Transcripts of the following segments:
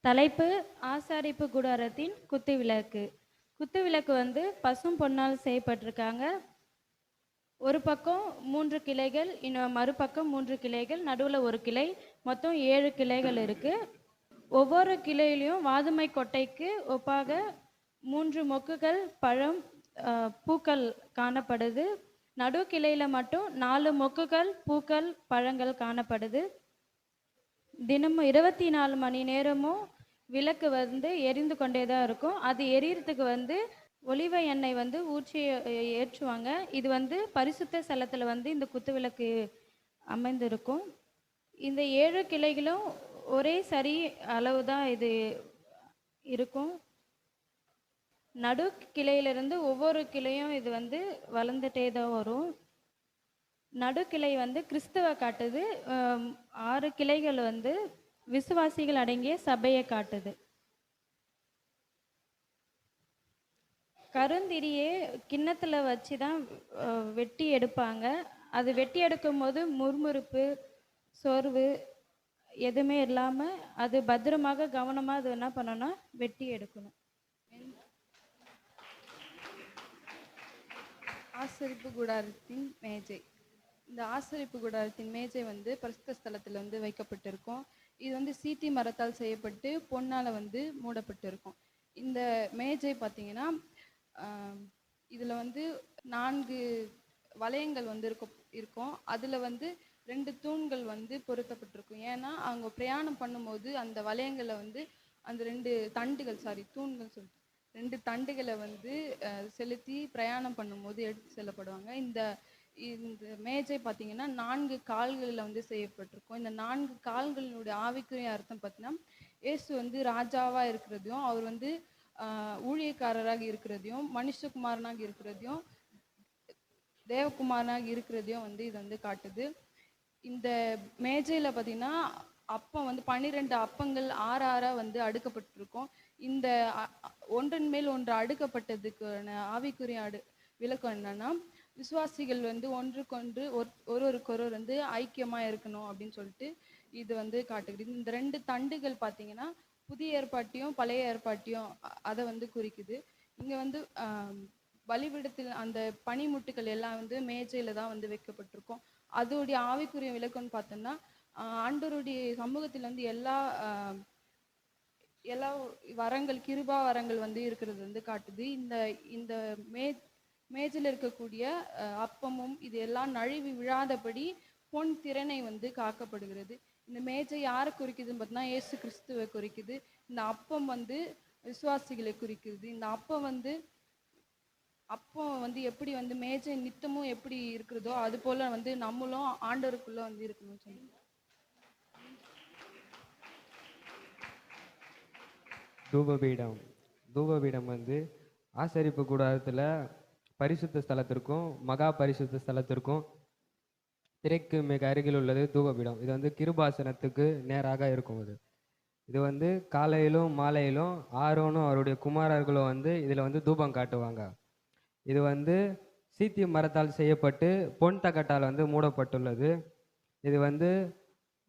தலைப்பு: ஆசாரிப்பு கூடாரத்தின் குத்துவிளக்கு. குத்துவிளக்கு வந்து பசும் பொன்னால் செய்யப்பட்டிருக்காங்க. ஒரு பக்கம் 3 கிளைகள், இன்னும் மறுபக்கம் 3 கிளைகள், நடுவில் ஒரு கிளை, மொத்தம் 7 கிளைகள் இருக்கு. ஒவ்வொரு கிளையிலையும் வாதுமை கொட்டைக்கு ஒப்பாக 3 மொக்குகள், பழம், பூக்கள் காணப்படுது. நடு கிளையில மட்டும் 4 மொக்குகள், பூக்கள், பழங்கள் காணப்படுது. தினமும் 24 மணி நேரமும் விளக்கு வந்து எரிந்து கொண்டே தான் இருக்கும். அது எரியறதுக்கு வந்து ஒலிவ எண்ணெய் வந்து ஊற்றி ஏற்றுவாங்க. இது வந்து பரிசுத்த ஸ்தலத்தில் வந்து இந்த குத்து விளக்கு அமைந்திருக்கும். இந்த 7 கிளைகளும் ஒரே சரி அளவு தான் இது இருக்கும். நடு கிளையிலிருந்து ஒவ்வொரு கிளையும் இது வந்து வளர்ந்துட்டே தான் வரும். நடுக்கிளை வந்து கிறிஸ்துவ காட்டுது. 6 கிளைகள் வந்து விசுவாசிகள் அடங்கிய சபையை காட்டுது. கருந்திரியே கிண்ணத்துல வச்சு தான் வெட்டி எடுப்பாங்க. அது வெட்டி எடுக்கும் போது முறுமுறுப்பு, சோர்வு எதுவுமே இல்லாமல் அது பத்திரமாக கவனமாக அது என்ன பண்ணணும்னா வெட்டி எடுக்கணும். ஆசரிப்பு கூடாரத்தின் மேஜை. இந்த ஆசரிப்பு கூடாரத்தின் மேஜை வந்து பரிசுத்த ஸ்தலத்தில் வந்து வைக்கப்பட்டிருக்கும். இது வந்து சீத்தி மரத்தால் செய்யப்பட்டு பொன்னால் வந்து மூடப்பட்டிருக்கும். இந்த மேஜை பார்த்தீங்கன்னா இதில் வந்து 4 வளையங்கள் வந்து இருக்கும். அதில் வந்து 2 தூண்கள் வந்து பொருத்தப்பட்டிருக்கும். ஏன்னா அவங்க பிரயாணம் பண்ணும்போது அந்த வளையங்களை வந்து அந்த 2 தண்டுகள் தூண்கள் சொல்லிட்டு 2 தண்டுகளை வந்து செலுத்தி பிரயாணம் பண்ணும்போது எடுத்து செல்லப்படுவாங்க. இந்த மேஜை பார்த்தீங்கன்னா 4 கால்களில் வந்து செய்யப்பட்டிருக்கும். இந்த 4 கால்களினுடைய ஆவிக்குரிய அர்த்தம் பார்த்தீங்கன்னா, இயேசு வந்து ராஜாவாக இருக்கிறதையும், அவர் வந்து ஊழியக்காரராக இருக்கிறதையும், மனுஷகுமாரனாக இருக்கிறதையும், தேவகுமாரனாக இருக்கிறதையும் வந்து இது வந்து காட்டுது. இந்த மேஜையில் பார்த்தீங்கன்னா அப்பம் வந்து 12 அப்பங்கள் 6 வந்து அடுக்கப்பட்டிருக்கும். இந்த ஒன்றன் மேல் ஒன்று அடுக்கப்பட்டதுக்கான ஆவிக்குரிய விளக்கம் என்னன்னா, விசுவாசிகள் வந்து ஒன்றுக்கொன்று ஒருவருக்கொருவர் வந்து ஐக்கியமாக இருக்கணும் அப்படின்னு சொல்லிட்டு இது வந்து காட்டுகிறது. இந்த 2 தண்டுகள் பார்த்தீங்கன்னா புதிய ஏற்பாட்டையும் பழைய ஏற்பாட்டையும் அதை வந்து குறிக்குது. இங்கே வந்து பலிபீடத்தில் அந்த பனிமுட்டுகள் எல்லாம் வந்து மேஜையில் தான் வந்து வைக்கப்பட்டிருக்கும். அதோடைய ஆவிக்குரிய விளக்கம்னு பார்த்தோம்னா, ஆண்டவருடைய சமூகத்தில் வந்து எல்லா வரங்கள், கிருபா வரங்கள் வந்து இருக்கிறது வந்து காட்டுது. இந்த இந்த மேஜில் இருக்கக்கூடிய அப்பமும் இது எல்லாம் நழுவி விழாதபடி பொன் திறனை வந்து காக்கப்படுகிறது. இந்த மேஜை யாரை குறிக்குதுன்னு பார்த்தோம்னா இயேசு கிறிஸ்துவை குறிக்குது. இந்த அப்பம் வந்து விசுவாசிகளை குறிக்குது. இந்த அப்பம் வந்து எப்படி வந்து மேஜை நித்தமும் எப்படி இருக்கிறதோ அது போல வந்து நம்மளும் ஆண்டவருக்குள்ள வந்து இருக்கணும்னு சொல்லி. தூபபீடம் வந்து ஆசரிப்பு கூடாரத்தில் பரிசுத்த ஸ்தலத்திற்கும் மகா பரிசுத்த ஸ்தலத்திற்கும் திரைக்கு மிக அருகில் உள்ளது தூபபீடம். இது வந்து கிருபாசனத்துக்கு நேராக இருக்கும். இது வந்து காலையிலும் மாலையிலும் ஆரோனும் அவருடைய குமாரர்களும் வந்து இதில் வந்து தூபம் காட்டுவாங்க. இது வந்து சீத்தி மரத்தால் செய்யப்பட்டு பொன் தகட்டால் வந்து மூடப்பட்டுள்ளது. இது வந்து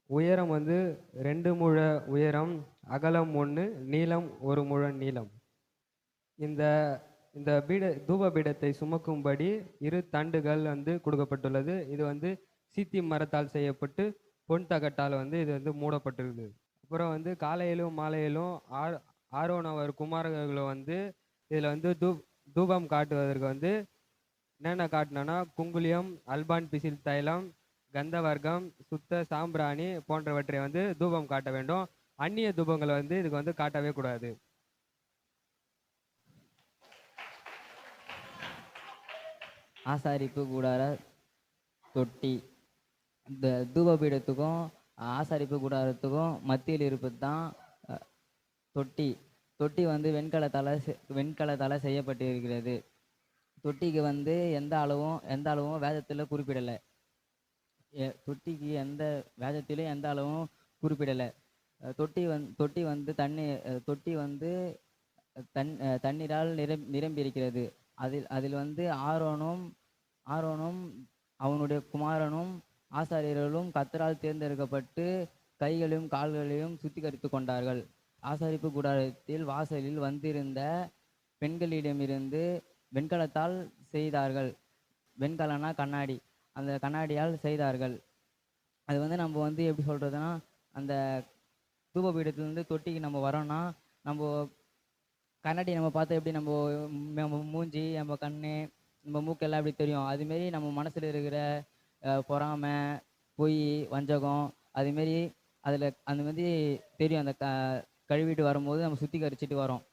உயரம் வந்து 2 முழ உயரம், அகலம் 1, நீளம் 1 முழம் நீளம். இந்த இந்த தூப பீடத்தை சுமக்கும்படி 2 தண்டுகள் வந்து கொடுக்கப்பட்டுள்ளது. இது வந்து சீத்தி மரத்தால் செய்யப்பட்டு பொன் தகட்டால் வந்து இது வந்து மூடப்பட்டிருக்குது. அப்புறம் வந்து காலையிலும் மாலையிலும் ஆரோன் அவர் குமாரர்களும் வந்து இதில் வந்து தூபம் காட்டுவதற்கு வந்து என்னென்ன காட்டினா குங்குலியம், அல்பான் பிசில் தைலம், கந்தவர்க்கம், சுத்த சாம்பிராணி போன்றவற்றை வந்து தூபம் காட்ட வேண்டும். அந்நிய தூபங்களை வந்து இதுக்கு வந்து காட்டவே கூடாது. ஆசாரிப்பு கூடார தொட்டி. இந்த தூபபீடத்துக்கும் ஆசாரிப்பு கூடாரத்துக்கும் மத்தியில் இருப்பது தான் தொட்டி. தொட்டி வந்து வெண்கலத்தால் செய்யப்பட்டிருக்கிறது. தொட்டிக்கு வந்து எந்த அளவும் வேதத்தில் குறிப்பிடலை. தொட்டிக்கு வேதத்திலும் எந்த அளவும் குறிப்பிடலை. தொட்டி வந்து தண்ணீரால் நிரம்பி இருக்கிறது. அதில் வந்து ஆரோனும் அவனுடைய குமாரனும் ஆசாரியர்களும் கர்த்தரால் தேர்ந்தெடுக்கப்பட்டு கைகளையும் கால்களையும் சுத்திகரித்து கொண்டார்கள். ஆசாரிப்பு கூடாரத்தில் வாசலில் வந்திருந்த பெண்களிடமிருந்து வெண்கலத்தால் செய்தார்கள். வெண்கலம்னா கண்ணாடி. அந்த கண்ணாடியால் செய்தார்கள். அது வந்து நம்ம வந்து எப்படி சொல்கிறதுனா, அந்த தூபபீடத்துலேருந்து தொட்டிக்கு நம்ம வரோன்னா, நம்ம கண்ணாடி நம்ம பார்த்தா எப்படி நம்ம மூஞ்சி, நம்ம கண், நம்ம மூக்கெல்லாம் எப்படி தெரியும், அதுமாரி நம்ம மனசில் இருக்கிற பொறாமை, பொய், வஞ்சகம், அதுமாரி அதில் அந்த மாதிரி தெரியும். அந்த கழுவிட்டு வரும்போது நம்ம சுத்திகரிச்சுட்டு வரோம்.